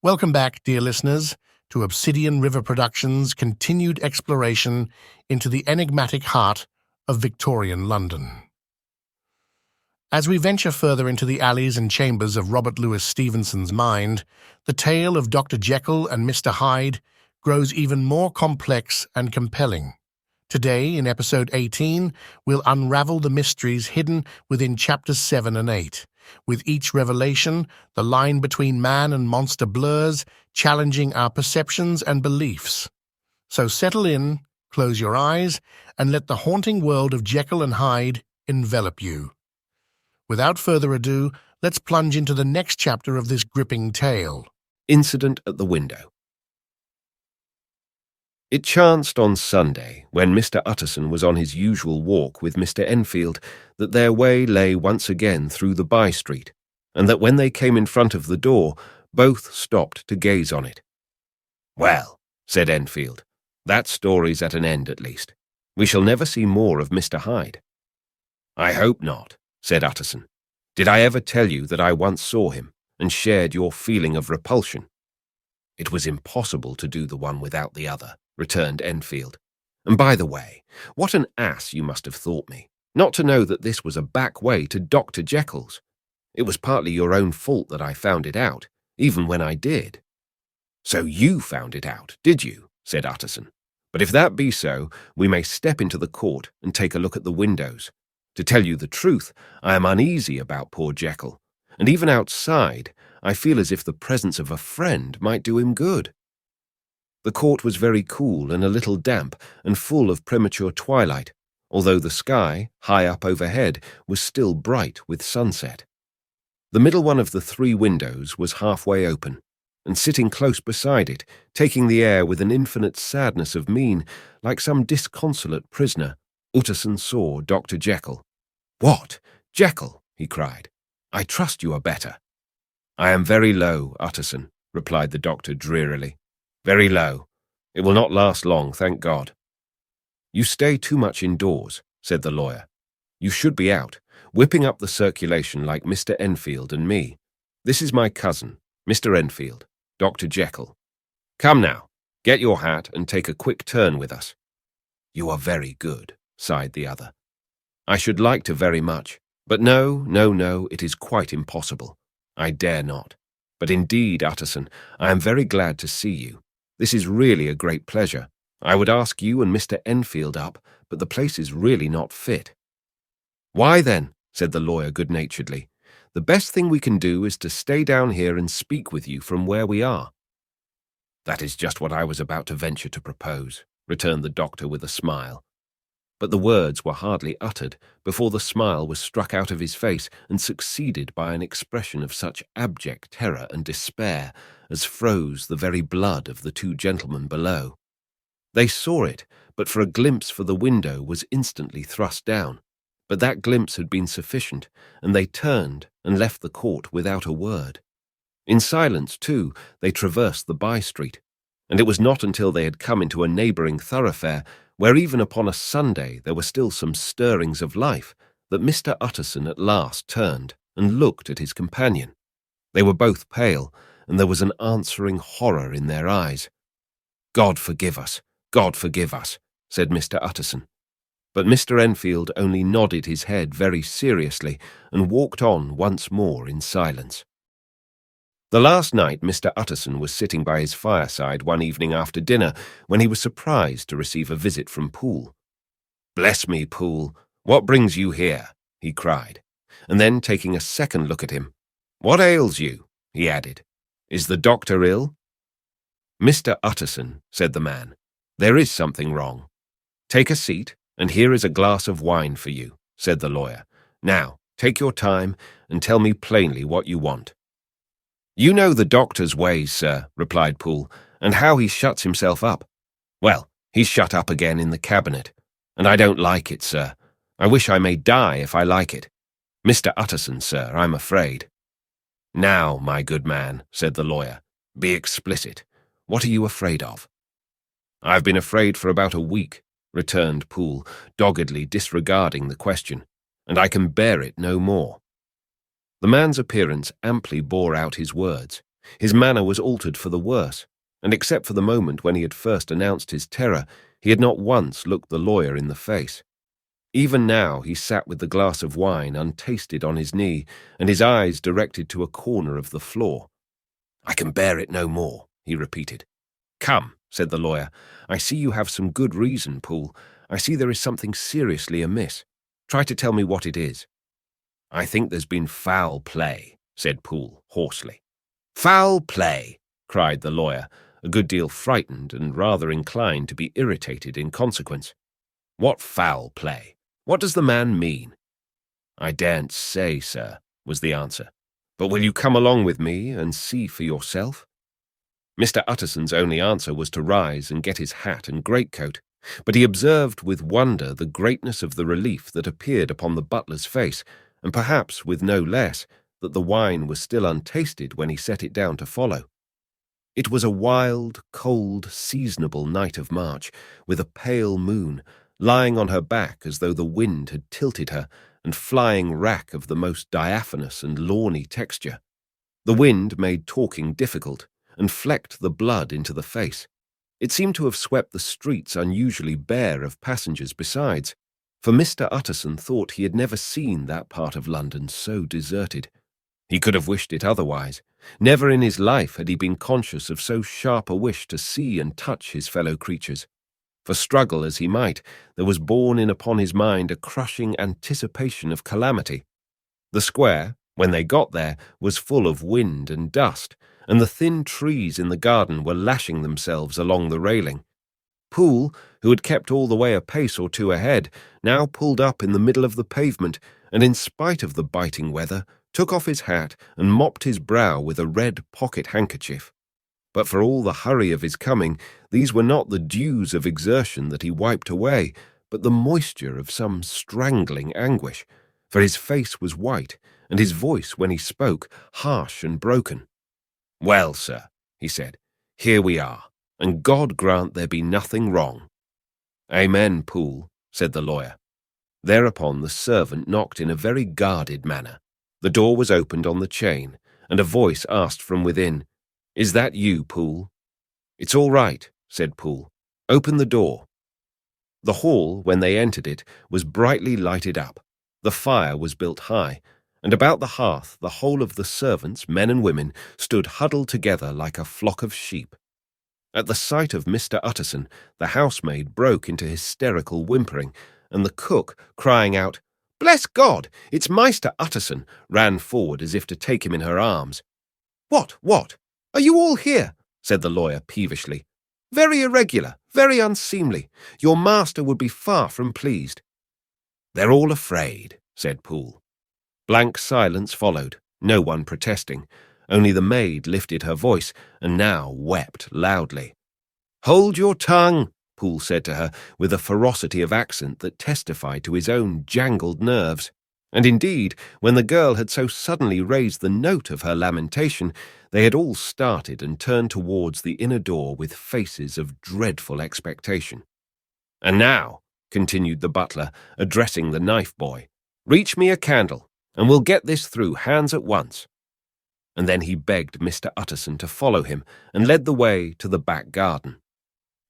Welcome back, dear listeners, to Obsidian River Productions' continued exploration into the enigmatic heart of Victorian London. As we venture further into the alleys and chambers of Robert Louis Stevenson's mind, the tale of Dr. Jekyll and Mr. Hyde grows even more complex and compelling. Today, in episode 18, we'll unravel the mysteries hidden within chapters 7 and 8. With each revelation, the line between man and monster blurs, challenging our perceptions and beliefs. So settle in, close your eyes, and let the haunting world of Jekyll and Hyde envelop you. Without further ado, let's plunge into the next chapter of this gripping tale. Incident at the window. It chanced on Sunday, when Mr. Utterson was on his usual walk with Mr. Enfield, that their way lay once again through the by-street, and that when they came in front of the door, both stopped to gaze on it. "Well," said Enfield, "that story's at an end at least. We shall never see more of Mr. Hyde." "I hope not," said Utterson. "Did I ever tell you that I once saw him, and shared your feeling of repulsion?" "It was impossible to do the one without the other," returned Enfield. "And by the way, what an ass you must have thought me, not to know that this was a back way to Dr. Jekyll's. It was partly your own fault that I found it out, even when I did." "So you found it out, did you?" said Utterson. "But if that be so, we may step into the court and take a look at the windows. To tell you the truth, I am uneasy about poor Jekyll, and even outside, I feel as if the presence of a friend might do him good." The court was very cool and a little damp and full of premature twilight, although the sky, high up overhead, was still bright with sunset. The middle one of the three windows was halfway open, and sitting close beside it, taking the air with an infinite sadness of mien, like some disconsolate prisoner, Utterson saw Dr. Jekyll. "What, Jekyll?" he cried. "I trust you are better." "I am very low, Utterson," replied the doctor drearily. "Very low. It will not last long, thank God." "You stay too much indoors," said the lawyer. "You should be out, whipping up the circulation like Mr. Enfield and me. This is my cousin, Mr. Enfield, Dr. Jekyll. Come now, get your hat and take a quick turn with us." "You are very good," sighed the other. "I should like to very much, but no, it is quite impossible. I dare not. But indeed, Utterson, I am very glad to see you. This is really a great pleasure. I would ask you and Mr. Enfield up, but the place is really not fit." "Why then," said the lawyer good-naturedly, "the best thing we can do is to stay down here and speak with you from where we are." "That is just what I was about to venture to propose," returned the doctor with a smile. But the words were hardly uttered before the smile was struck out of his face and succeeded by an expression of such abject terror and despair as froze the very blood of the two gentlemen below. They saw it, but for a glimpse for the window was instantly thrust down. But that glimpse had been sufficient, and they turned and left the court without a word. In silence, too, they traversed the by-street, and it was not until they had come into a neighbouring thoroughfare, where even upon a Sunday there were still some stirrings of life, that Mr. Utterson at last turned and looked at his companion. They were both pale, and there was an answering horror in their eyes. God forgive us," said Mr. Utterson. But Mr. Enfield only nodded his head very seriously and walked on once more in silence. The last night Mr. Utterson was sitting by his fireside one evening after dinner when he was surprised to receive a visit from Poole. "Bless me, Poole, what brings you here?" he cried, and then taking a second look at him, "What ails you?" he added. "Is the doctor ill?" "Mr. Utterson," said the man, "there is something wrong." "Take a seat, and here is a glass of wine for you," said the lawyer. "Now, take your time and tell me plainly what you want." "You know the doctor's ways, sir," replied Poole, "and how he shuts himself up. Well, he's shut up again in the cabinet, and I don't like it, sir. I wish I may die if I like it. Mr. Utterson, sir, I'm afraid." "Now, my good man," said the lawyer, "be explicit. What are you afraid of?" "I've been afraid for about a week," returned Poole, doggedly disregarding the question, "and I can bear it no more." The man's appearance amply bore out his words. His manner was altered for the worse, and except for the moment when he had first announced his terror, he had not once looked the lawyer in the face. Even now he sat with the glass of wine untasted on his knee, and his eyes directed to a corner of the floor. "I can bear it no more," he repeated. "Come," said the lawyer. "I see you have some good reason, Poole. I see there is something seriously amiss. Try to tell me what it is." "I think there's been foul play," said Poole hoarsely. "Foul play!" cried the lawyer, a good deal frightened and rather inclined to be irritated in consequence. "What foul play? What does the man mean?" "I daren't say, sir," was the answer. "But will you come along with me and see for yourself?" Mr. Utterson's only answer was to rise and get his hat and greatcoat, but he observed with wonder the greatness of the relief that appeared upon the butler's face, and perhaps with no less, that the wine was still untasted when he set it down to follow. It was a wild, cold, seasonable night of March, with a pale moon, lying on her back as though the wind had tilted her, and flying wrack of the most diaphanous and lawny texture. The wind made talking difficult, and flecked the blood into the face. It seemed to have swept the streets unusually bare of passengers besides, for Mr. Utterson thought he had never seen that part of London so deserted. He could have wished it otherwise. Never in his life had he been conscious of so sharp a wish to see and touch his fellow creatures. For struggle as he might, there was borne in upon his mind a crushing anticipation of calamity. The square, when they got there, was full of wind and dust, and the thin trees in the garden were lashing themselves along the railing. Poole, who had kept all the way a pace or two ahead, now pulled up in the middle of the pavement, and in spite of the biting weather, took off his hat and mopped his brow with a red pocket handkerchief. But for all the hurry of his coming, these were not the dews of exertion that he wiped away, but the moisture of some strangling anguish, for his face was white, and his voice, when he spoke, harsh and broken. "Well, sir," he said, "here we are, and God grant there be nothing wrong." "Amen, Poole," said the lawyer. Thereupon the servant knocked in a very guarded manner. The door was opened on the chain, and a voice asked from within, "Is that you, Poole?" "It's all right," said Poole. "Open the door." The hall, when they entered it, was brightly lighted up. The fire was built high, and about the hearth the whole of the servants, men and women, stood huddled together like a flock of sheep. At the sight of Mr. Utterson, the housemaid broke into hysterical whimpering, and the cook, crying out, "Bless God, it's Meister Utterson," ran forward as if to take him in her arms. What? Are you all here?" said the lawyer peevishly. "Very irregular, very unseemly. Your master would be far from pleased." "They're all afraid," said Poole. Blank silence followed, no one protesting. Only the maid lifted her voice, and now wept loudly. "Hold your tongue," Poole said to her, with a ferocity of accent that testified to his own jangled nerves. And indeed, when the girl had so suddenly raised the note of her lamentation, they had all started and turned towards the inner door with faces of dreadful expectation. "And now," continued the butler, addressing the knife boy, "reach me a candle, and we'll get this through hands at once." And then he begged Mr. Utterson to follow him, and led the way to the back garden.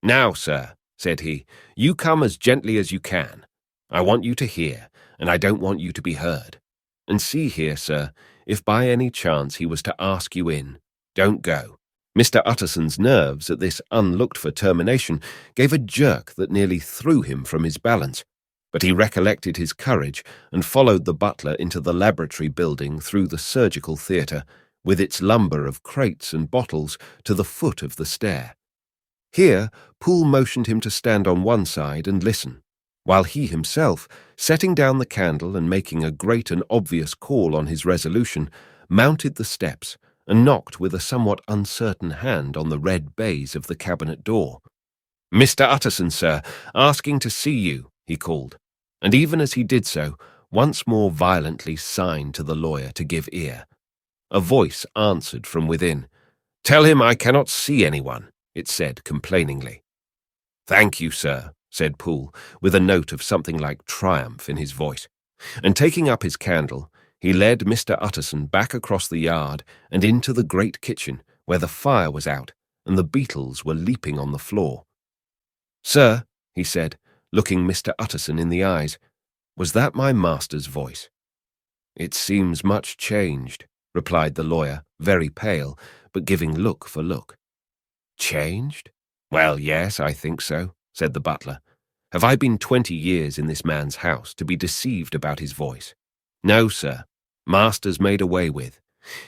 "Now, sir," said he, "you come as gently as you can. I want you to hear, and I don't want you to be heard. And see here, sir, if by any chance he was to ask you in, don't go." Mr. Utterson's nerves at this unlooked-for termination gave a jerk that nearly threw him from his balance, but he recollected his courage and followed the butler into the laboratory building through the surgical theatre, with its lumber of crates and bottles, to the foot of the stair. Here, Poole motioned him to stand on one side and listen, while he himself, setting down the candle and making a great and obvious call on his resolution, mounted the steps and knocked with a somewhat uncertain hand on the red baize of the cabinet door. "Mr. Utterson, sir, asking to see you," he called, and even as he did so, once more violently signed to the lawyer to give ear. A voice answered from within. "Tell him I cannot see anyone," it said complainingly. "Thank you, sir," said Poole, with a note of something like triumph in his voice, and taking up his candle, He led Mr. Utterson back across the yard and into the great kitchen, where the fire was out and the beetles were leaping on the floor. "Sir," he said, looking Mr. Utterson in the eyes, "was that my master's voice?" "It seems much changed," replied the lawyer, very pale, but giving look for look. "Changed? Well, yes, I think so," said the butler. "Have I been 20 years in this man's house to be deceived about his voice? No, sir. Master's made away with.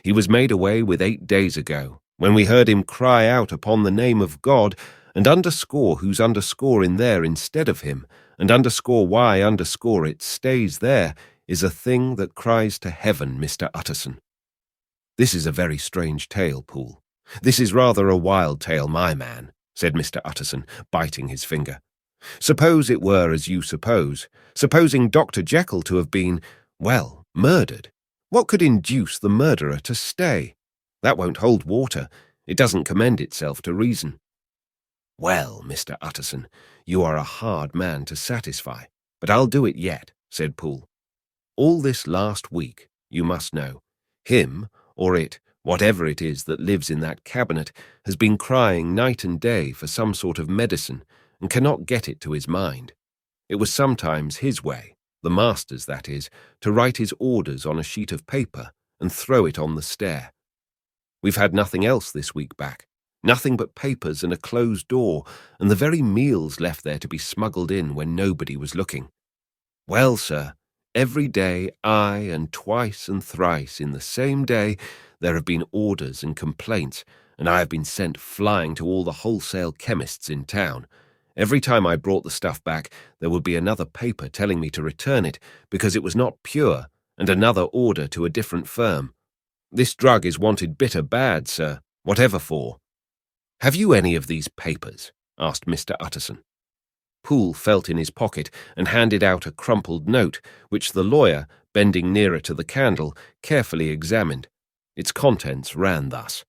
He was made away with 8 days ago, when we heard him cry out upon the name of God, and underscore who's underscore in there instead of him, and underscore why underscore it stays there, is a thing that cries to heaven, Mr. Utterson." "This is a very strange tale, Poole. This is rather a wild tale, my man," said Mr. Utterson, biting his finger. "Suppose it were as you suppose, supposing Dr. Jekyll to have been, well, murdered. What could induce the murderer to stay? That won't hold water. It doesn't commend itself to reason." "Well, Mr. Utterson, you are a hard man to satisfy, but I'll do it yet," said Poole. "All this last week, you must know, him, or it, whatever it is that lives in that cabinet, has been crying night and day for some sort of medicine, and cannot get it to his mind. It was sometimes his way, the master's that is, to write his orders on a sheet of paper and throw it on the stair. We've had nothing else this week back, nothing but papers and a closed door, and the very meals left there to be smuggled in when nobody was looking. Well, sir, every day, aye, and twice and thrice in the same day, there have been orders and complaints, and I have been sent flying to all the wholesale chemists in town. Every time I brought the stuff back, there would be another paper telling me to return it because it was not pure, and another order to a different firm. This drug is wanted bitter bad, sir, whatever for." "Have you any of these papers?" asked Mr. Utterson. Poole felt in his pocket and handed out a crumpled note, which the lawyer, bending nearer to the candle, carefully examined. Its contents ran thus: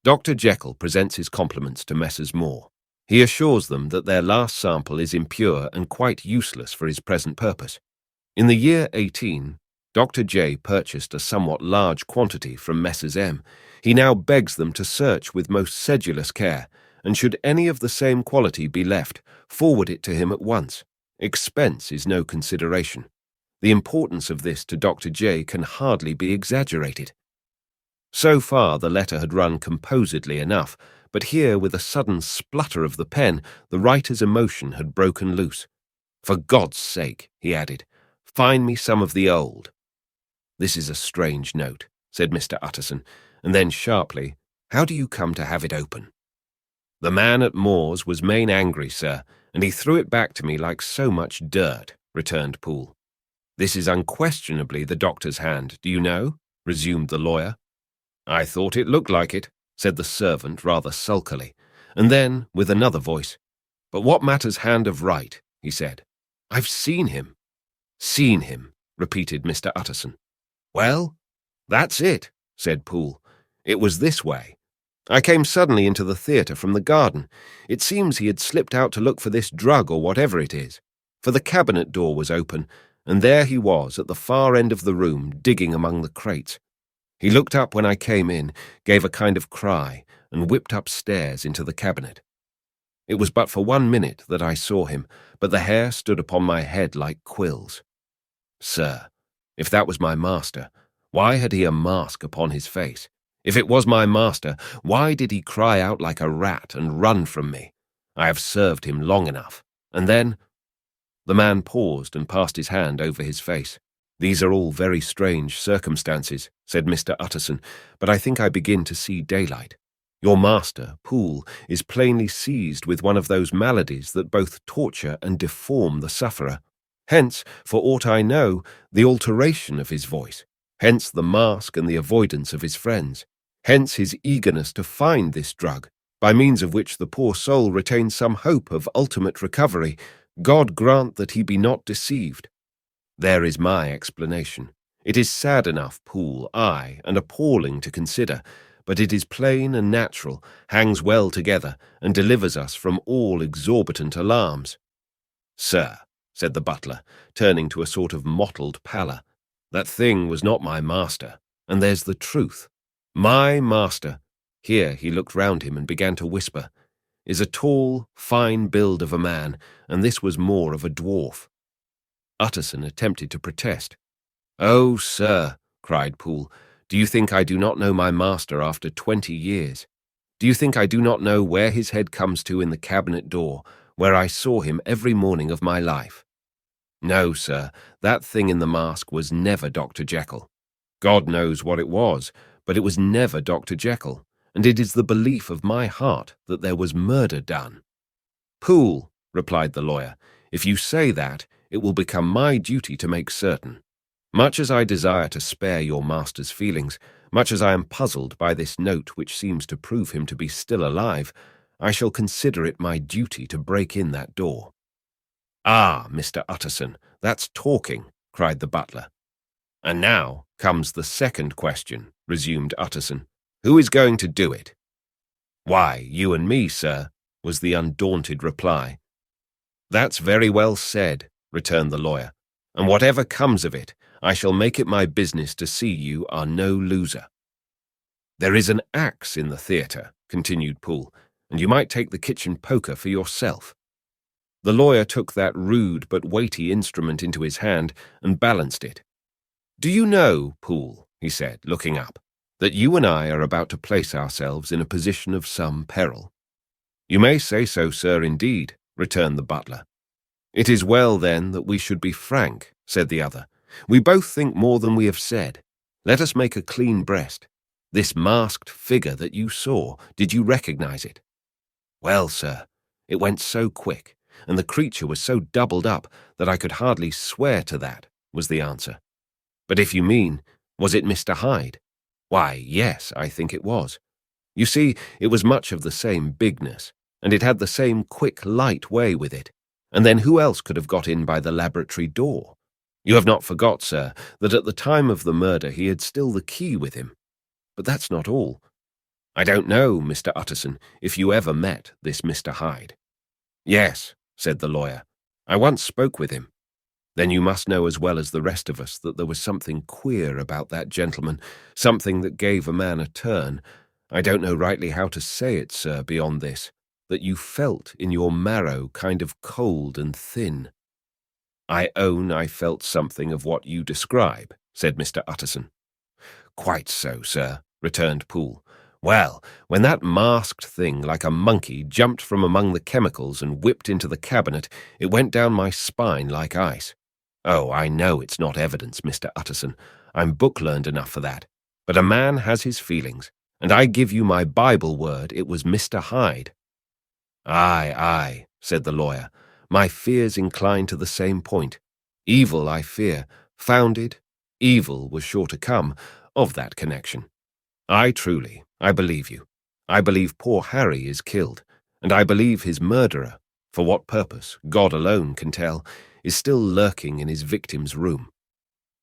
"Dr. Jekyll presents his compliments to Messrs. Moore. He assures them that their last sample is impure and quite useless for his present purpose. In the year 18, Dr. J purchased a somewhat large quantity from Messrs. M. He now begs them to search with most sedulous care, and should any of the same quality be left, forward it to him at once. Expense is no consideration. The importance of this to Dr. J can hardly be exaggerated." So far the letter had run composedly enough, but here, with a sudden splutter of the pen, the writer's emotion had broken loose. "For God's sake," he added, "find me some of the old." "This is a strange note," said Mr. Utterson, and then sharply, "How do you come to have it open?" "The man at Moore's was main angry, sir, and he threw it back to me like so much dirt," returned Poole. "This is unquestionably the doctor's hand, do you know?" resumed the lawyer. "I thought it looked like it," said the servant rather sulkily, and then, with another voice, "But what matters hand of right?" he said. "I've seen him." "Seen him," repeated Mr. Utterson. "Well, that's it," said Poole. "It was this way. I came suddenly into the theatre from the garden. It seems he had slipped out to look for this drug or whatever it is, for the cabinet door was open, and there he was at the far end of the room digging among the crates. He looked up when I came in, gave a kind of cry, and whipped upstairs into the cabinet. It was but for 1 minute that I saw him, but the hair stood upon my head like quills. Sir, if that was my master, why had he a mask upon his face? If it was my master, why did he cry out like a rat and run from me? I have served him long enough. And then—" The man paused and passed his hand over his face. "These are all very strange circumstances," said Mr. Utterson, "but I think I begin to see daylight. Your master, Poole, is plainly seized with one of those maladies that both torture and deform the sufferer. Hence, for aught I know, the alteration of his voice. Hence the mask and the avoidance of his friends. Hence his eagerness to find this drug, by means of which the poor soul retains some hope of ultimate recovery. God grant that he be not deceived. There is my explanation. It is sad enough, Poole, aye, and appalling to consider, but it is plain and natural, hangs well together, and delivers us from all exorbitant alarms." "Sir," said the butler, turning to a sort of mottled pallor, That thing was not my master, and there's the truth. My master," here he looked round him and began to whisper, "is a tall, fine build of a man, and this was more of a dwarf." Utterson attempted to protest. "Oh, sir," cried Poole, "do you think I do not know my master after 20 years? Do you think I do not know where his head comes to in the cabinet door, where I saw him every morning of my life? No, sir, that thing in the mask was never Dr. Jekyll. God knows what it was, but it was never Dr. Jekyll, and it is the belief of my heart that there was murder done." "Poole," replied the lawyer, "if you say that, it will become my duty to make certain. Much as I desire to spare your master's feelings, much as I am puzzled by this note which seems to prove him to be still alive, I shall consider it my duty to break in that door." "Ah, Mr. Utterson, that's talking," cried the butler. "And now comes the second question," resumed Utterson. "Who is going to do it?" "Why, you and me, sir," was the undaunted reply. "That's very well said," returned the lawyer, "and whatever comes of it, I shall make it my business to see you are no loser." "There is an axe in the theatre," continued Poole, "and you might take the kitchen poker for yourself." The lawyer took that rude but weighty instrument into his hand and balanced it. "Do you know, Poole," he said, looking up, "that you and I are about to place ourselves in a position of some peril?" "You may say so, sir, indeed," returned the butler. "It is well, then, that we should be frank," said the other. "We both think more than we have said. Let us make a clean breast. This masked figure that you saw, did you recognize it?" "Well, sir, it went so quick, and the creature was so doubled up that I could hardly swear to that," was the answer. "But if you mean, was it Mr. Hyde? Why, yes, I think it was. You see, it was much of the same bigness, and it had the same quick, light way with it. And then who else could have got in by the laboratory door? You have not forgot, sir, that at the time of the murder he had still the key with him. But that's not all. I don't know, Mr. Utterson, if you ever met this Mr. Hyde." "Yes," said the lawyer. "I once spoke with him." "Then you must know as well as the rest of us that there was something queer about that gentleman, something that gave a man a turn. I don't know rightly how to say it, sir, beyond this, that you felt in your marrow kind of cold and thin." "I own I felt something of what you describe," said Mr. Utterson. "Quite so, sir," returned Poole. "Well, when that masked thing like a monkey jumped from among the chemicals and whipped into the cabinet, it went down my spine like ice. Oh, I know it's not evidence, Mr. Utterson. I'm book-learned enough for that. But a man has his feelings, and I give you my Bible word it was Mr. Hyde." "Aye, aye," said the lawyer. "My fears incline to the same point. Evil, I fear, founded, evil was sure to come, of that connection. I believe you. I believe poor Harry is killed, and I believe his murderer, for what purpose, God alone can tell, is still lurking in his victim's room.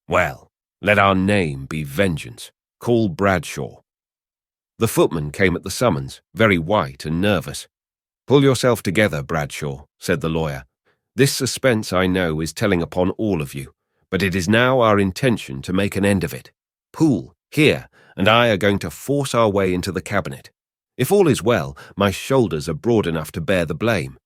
Well, let our name be Vengeance. Call Bradshaw." The footman came at the summons, very white and nervous. "Pull yourself together, Bradshaw," said the lawyer. "This suspense, I know, is telling upon all of you, but it is now our intention to make an end of it. Poole, here, and I are going to force our way into the cabinet. If all is well, my shoulders are broad enough to bear the blame.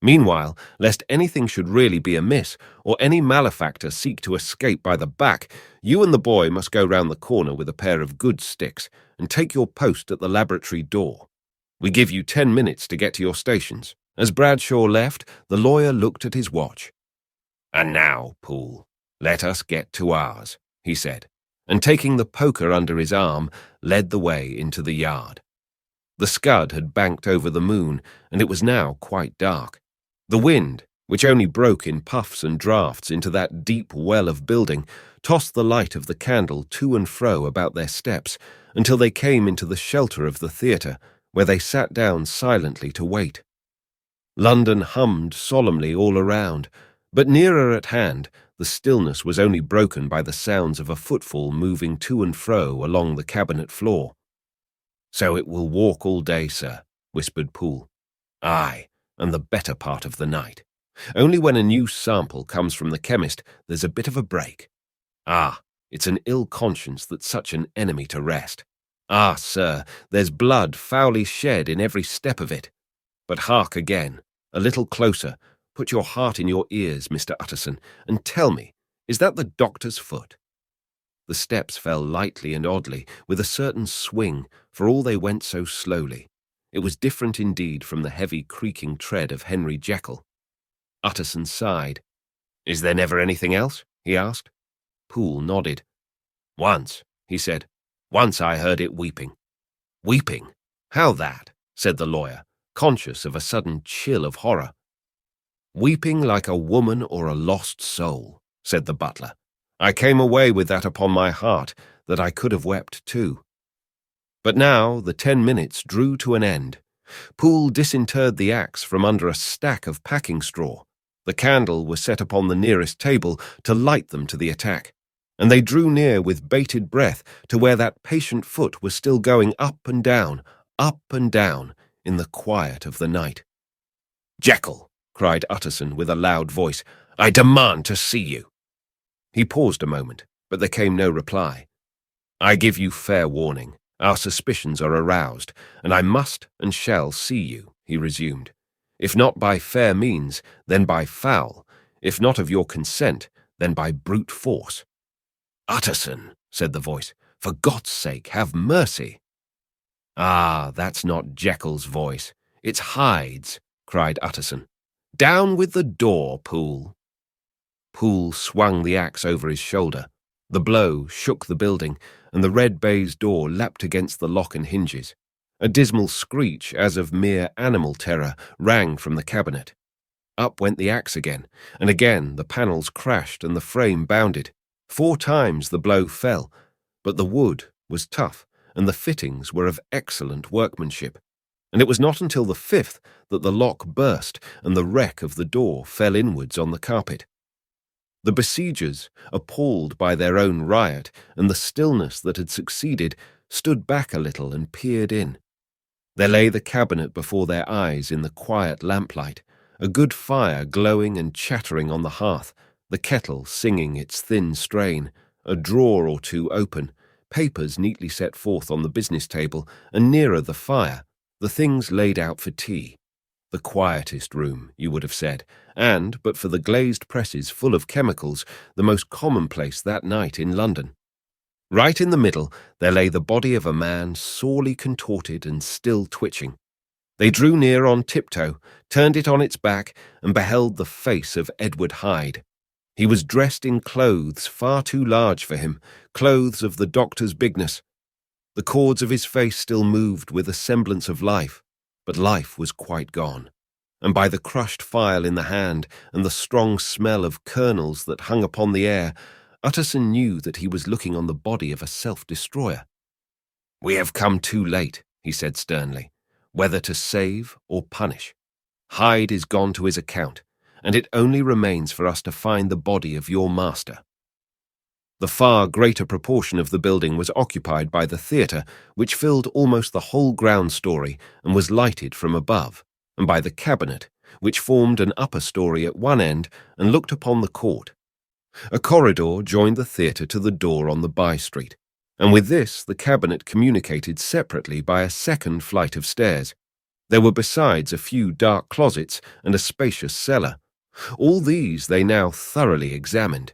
Meanwhile, lest anything should really be amiss, or any malefactor seek to escape by the back, you and the boy must go round the corner with a pair of good sticks, and take your post at the laboratory door. We give you 10 minutes to get to your stations." As Bradshaw left, the lawyer looked at his watch. "And now, Poole, let us get to ours," he said, and taking the poker under his arm, led the way into the yard. The scud had banked over the moon, and it was now quite dark. The wind, which only broke in puffs and draughts into that deep well of building, tossed the light of the candle to and fro about their steps until they came into the shelter of the theatre, where they sat down silently to wait. London hummed solemnly all around, but nearer at hand the stillness was only broken by the sounds of a footfall moving to and fro along the cabinet floor. "So it will walk all day, sir," whispered Poole. "Aye, and the better part of the night. Only when a new sample comes from the chemist there's a bit of a break. Ah, It's an ill conscience that's such an enemy to rest. Ah, sir, there's blood foully shed in every step of it. But hark again, a little closer. Put your heart in your ears, Mr. Utterson, and tell me, is that the doctor's foot? The steps fell lightly and oddly, with a certain swing, for all they went so slowly. It was different indeed from the heavy creaking tread of Henry Jekyll. Utterson sighed. "Is there never anything else?" he asked. Poole nodded. "Once," he said. "Once I heard it weeping." "Weeping? How that?" said the lawyer, conscious of a sudden chill of horror. "Weeping like a woman or a lost soul," said the butler. "I came away with that upon my heart, that I could have wept too." But now the 10 minutes drew to an end. Poole disinterred the axe from under a stack of packing straw. The candle was set upon the nearest table to light them to the attack, and they drew near with bated breath to where that patient foot was still going up and down, in the quiet of the night. "Jekyll," cried Utterson with a loud voice, "I demand to see you." He paused a moment, but there came no reply. "I give you fair warning. Our suspicions are aroused, and I must and shall see you," he resumed. "If not by fair means, then by foul. If not of your consent, then by brute force." "Utterson," said the voice, "for God's sake, have mercy." "Ah, that's not Jekyll's voice. It's Hyde's," cried Utterson. "Down with the door, Poole." Poole swung the axe over his shoulder. The blow shook the building, and the red baize door leapt against the lock and hinges. A dismal screech, as of mere animal terror, rang from the cabinet. Up went the axe again, and again the panels crashed and the frame bounded. 4 times the blow fell, but the wood was tough, and the fittings were of excellent workmanship, and it was not until the 5th that the lock burst and the wreck of the door fell inwards on the carpet. The besiegers, appalled by their own riot and the stillness that had succeeded, stood back a little and peered in. There lay the cabinet before their eyes in the quiet lamplight, a good fire glowing and chattering on the hearth, the kettle singing its thin strain, a drawer or two open, papers neatly set forth on the business table, and nearer the fire, the things laid out for tea. The quietest room, you would have said, and, but for the glazed presses full of chemicals, the most commonplace that night in London. Right in the middle there lay the body of a man sorely contorted and still twitching. They drew near on tiptoe, turned it on its back, and beheld the face of Edward Hyde. He was dressed in clothes far too large for him, clothes of the doctor's bigness. The cords of his face still moved with a semblance of life, but life was quite gone, and by the crushed file in the hand and the strong smell of kernels that hung upon the air, Utterson knew that he was looking on the body of a self-destroyer. "We have come too late," he said sternly, "whether to save or punish. Hyde is gone to his account, and it only remains for us to find the body of your master." The far greater proportion of the building was occupied by the theatre, which filled almost the whole ground story and was lighted from above, and by the cabinet, which formed an upper story at one end and looked upon the court. A corridor joined the theatre to the door on the by-street, and with this the cabinet communicated separately by a second flight of stairs. There were besides a few dark closets and a spacious cellar. All these they now thoroughly examined.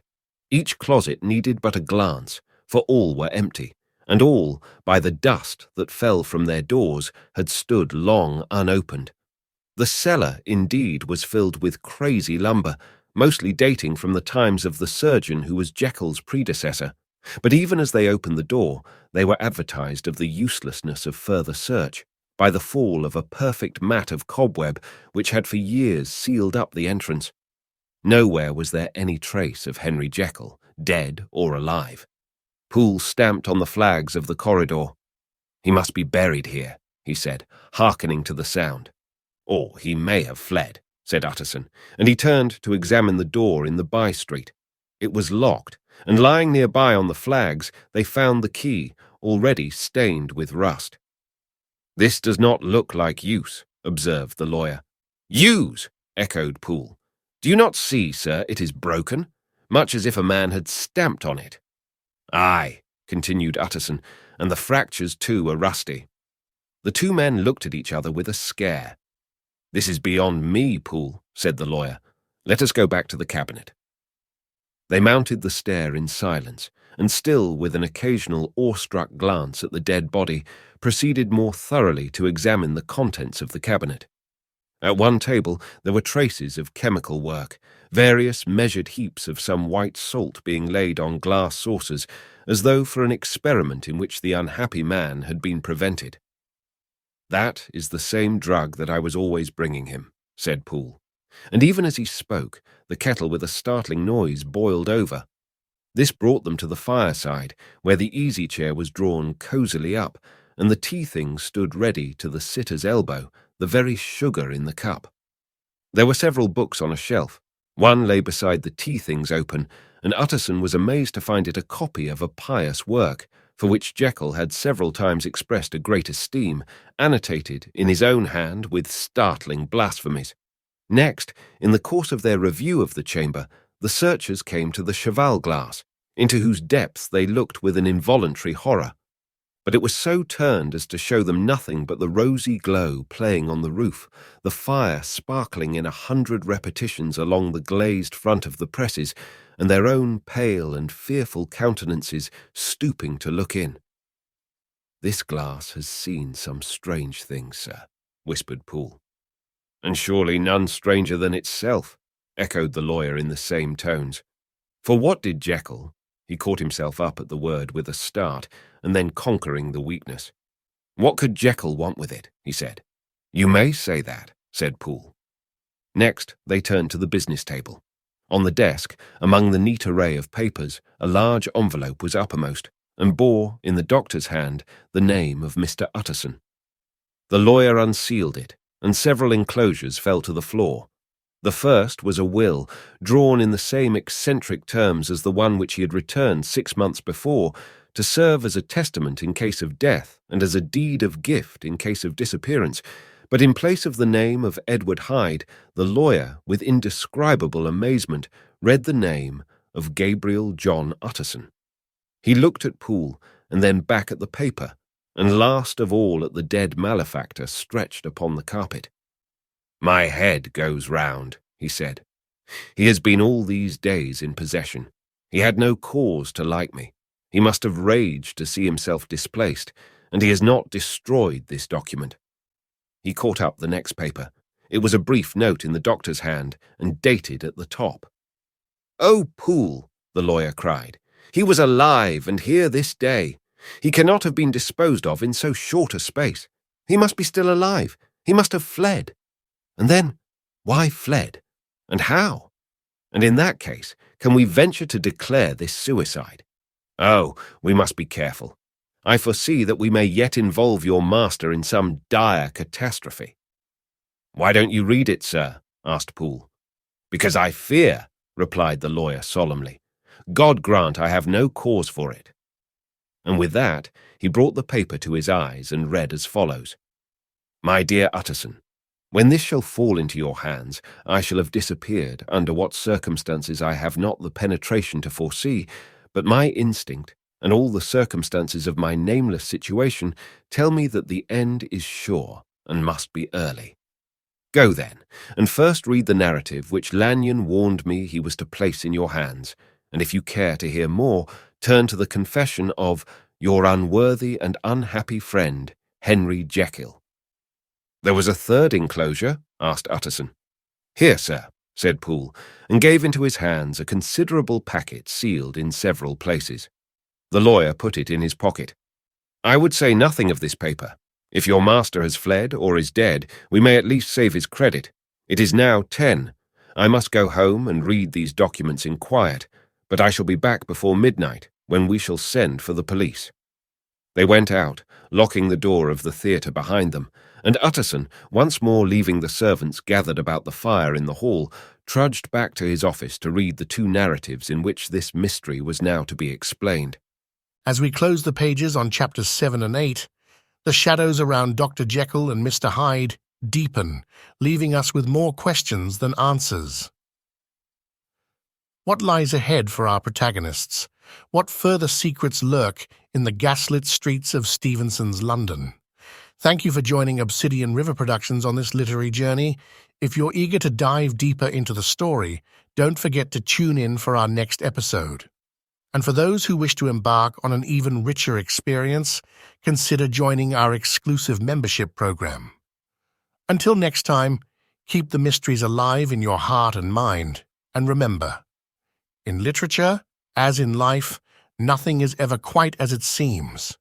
Each closet needed but a glance, for all were empty, and all, by the dust that fell from their doors, had stood long unopened. The cellar, indeed, was filled with crazy lumber, mostly dating from the times of the surgeon who was Jekyll's predecessor, but even as they opened the door, they were advertised of the uselessness of further search, by the fall of a perfect mat of cobweb which had for years sealed up the entrance. Nowhere was there any trace of Henry Jekyll, dead or alive. Poole stamped on the flags of the corridor. "He must be buried here," he said, hearkening to the sound. "Or he may have fled," said Utterson, and he turned to examine the door in the by-street. It was locked, and lying nearby on the flags they found the key, already stained with rust. "This does not look like use," observed the lawyer. "Use!" echoed Poole. "Do you not see, sir, it is broken, much as if a man had stamped on it." "Aye," continued Utterson, "and the fractures too are rusty." The two men looked at each other with a scare. "This is beyond me, Poole," said the lawyer. "Let us go back to the cabinet." They mounted the stair in silence, and still with an occasional awestruck glance at the dead body, proceeded more thoroughly to examine the contents of the cabinet. At one table there were traces of chemical work, various measured heaps of some white salt being laid on glass saucers, as though for an experiment in which the unhappy man had been prevented. "That is the same drug that I was always bringing him," said Poole. And even as he spoke, the kettle with a startling noise boiled over. This brought them to the fireside, where the easy-chair was drawn cosily up, and the tea-things stood ready to the sitter's elbow, the very sugar in the cup. There were several books on a shelf. One lay beside the tea-things open, and Utterson was amazed to find it a copy of a pious work, for which Jekyll had several times expressed a great esteem, annotated in his own hand with startling blasphemies. Next, in the course of their review of the chamber, the searchers came to the cheval glass, into whose depths they looked with an involuntary horror. But it was so turned as to show them nothing but the rosy glow playing on the roof, the fire sparkling in 100 repetitions along the glazed front of the presses, and their own pale and fearful countenances stooping to look in. "This glass has seen some strange things, sir," whispered Poole. "And surely none stranger than itself," echoed the lawyer in the same tones. For what did Jekyll— he caught himself up at the word with a start, and then conquering the weakness. "What could Jekyll want with it?" he said. "You may say that," said Poole. Next, they turned to the business table. On the desk, among the neat array of papers, a large envelope was uppermost, and bore, in the doctor's hand, the name of Mr. Utterson. The lawyer unsealed it, and several enclosures fell to the floor. The first was a will, drawn in the same eccentric terms as the one which he had returned 6 months before, to serve as a testament in case of death and as a deed of gift in case of disappearance, but in place of the name of Edward Hyde, the lawyer, with indescribable amazement, read the name of Gabriel John Utterson. He looked at Poole, and then back at the paper, and last of all at the dead malefactor stretched upon the carpet. "My head goes round," he said. "He has been all these days in possession. He had no cause to like me. He must have raged to see himself displaced, and he has not destroyed this document." He caught up the next paper. It was a brief note in the doctor's hand, and dated at the top. "Oh, Poole," the lawyer cried, "he was alive and here this day. He cannot have been disposed of in so short a space. He must be still alive. He must have fled. And then, why fled? And how? And in that case, can we venture to declare this suicide? Oh, we must be careful. I foresee that we may yet involve your master in some dire catastrophe." "Why don't you read it, sir?" asked Poole. "Because I fear," replied the lawyer solemnly. "God grant I have no cause for it." And with that, he brought the paper to his eyes and read as follows: "My dear Utterson, when this shall fall into your hands, I shall have disappeared, under what circumstances I have not the penetration to foresee, but my instinct, and all the circumstances of my nameless situation, tell me that the end is sure, and must be early. Go then, and first read the narrative which Lanyon warned me he was to place in your hands, and if you care to hear more, turn to the confession of your unworthy and unhappy friend, Henry Jekyll." "There was a third enclosure?" asked Utterson. "Here, sir," said Poole, and gave into his hands a considerable packet sealed in several places. The lawyer put it in his pocket. "I would say nothing of this paper. If your master has fled or is dead, we may at least save his credit. It is now 10. I must go home and read these documents in quiet, but I shall be back before midnight, when we shall send for the police." They went out, locking the door of the theatre behind them, and Utterson, once more leaving the servants gathered about the fire in the hall, trudged back to his office to read the 2 narratives in which this mystery was now to be explained. As we close the pages on chapters 7 and 8, the shadows around Dr. Jekyll and Mr. Hyde deepen, leaving us with more questions than answers. What lies ahead for our protagonists? What further secrets lurk in the gaslit streets of Stevenson's London? Thank you for joining Obsidian River Productions on this literary journey. If you're eager to dive deeper into the story, don't forget to tune in for our next episode. And for those who wish to embark on an even richer experience, consider joining our exclusive membership program. Until next time, keep the mysteries alive in your heart and mind. And remember, in literature, as in life, nothing is ever quite as it seems.